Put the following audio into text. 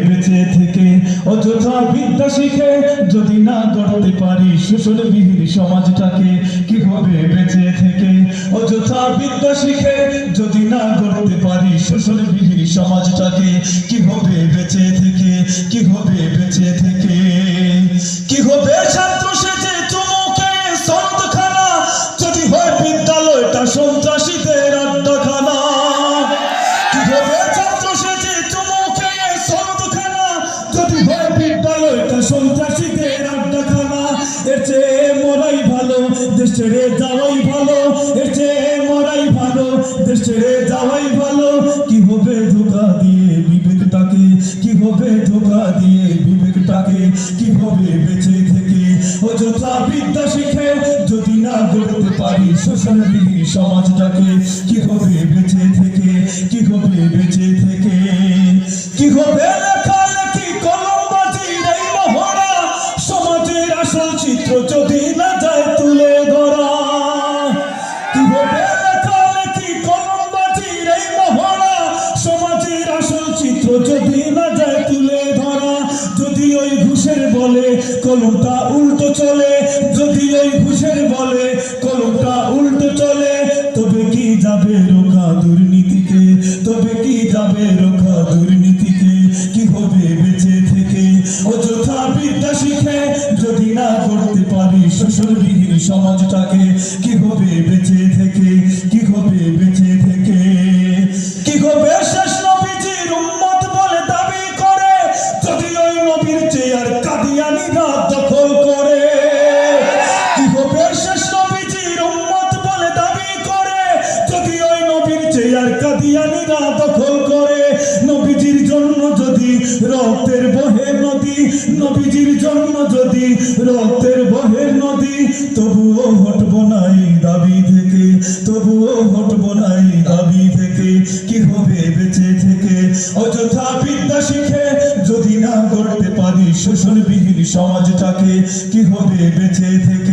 বেঁচে থেকে অযথা বিদ্যা শিখে যদি না গড়তে পারি শোষণবিহীন সমাজটাকে, কি হবে বেঁচে থেকে অযথা বিদ্যা শিখে যদি না গড়তে পারি শোষণবিহীন সমাজটাকে, কি হবে বেঁচে থেকে, কি হবে বেঁচে থেকে, কি হবে ছাত্র সেজে চুমুকে সন্তখানা যদি হয় বিদ্যালয়টা সন্ত্রাসীদের আড্ডাখানা, কি হবে ছাত্র সেজে চুমুকে সন্তখানা যদি হয় বিদ্যালয়টা সন্ত্রাসীদের আড্ডাখানা। এর চেয়ে মরাই ভালো, দেশ ছেড়ে যাওয়াই ভালো, এর চেয়ে মরাই ভালো, দেশ ছেড়ে যাওয়াই ভালো। কি হবে ধোঁকা দিয়ে বিবেকটাকে, কি হবে ধোঁকা দিয়ে বিবেকটাকে, কি হবে বেঁচে থেকে অযথা বিদ্যা শিখে যদি না গড়তে পারি শোষণবিহীন সমাজটাকে, কি হবে বেঁচে থেকে, কি হবে বেঁচে থেকে, কি হবে লেখালেখি কলমবাজির এই মহড়া সমাজের আসল চিত্র যদি না যায় তুলে ধরা, কি হবে লেখালেখি কলমবাজির এই মহড়া সমাজের আসল চিত্র যদি না যায় তুলে ধরা। যদি ওই ঘুষের বলে কলমটা উল্টো চলে, যদি ওই ঘুষের বলে কলমটা উল্টো চলে, তবে কি যাবে রোখা দুর্নীতিকে, তবে কি যাবে রোখা দুর্নীতিকে, কি হবে বেঁচে থেকে অযথা বিদ্যা শিখে যদি না করতে পারি শোষণবিহীন সমাজটাকে, কি হবে বেঁচে থেকে, কি হবে বেঁচে থেকে, কি হবে শেষ নবীজির উম্মত বলে দাবি করে যদি ওই নবীর চেয়ার কাদিয়ানীরা দখল করে, কি হবে শেষ নবীজির উম্মত বলে দাবি করে যদি ওই নবীর চেয়ার কাদিয়ানীরা দখল করে। নবীজির জন্য যদি রক্তের বহে নদী, নবীজির জন্য যদি রক্তের বহে নদী, তবুও হটবো না এই দাবি থেকে, তবুও হটবো না এই দাবি থেকে, কি হবে বেঁচে থেকে অযথা বিদ্যা শিখে যদি না গড়তে পারি শোষণবিহীন সমাজটাকে, কি হবে বেঁচে থেকে।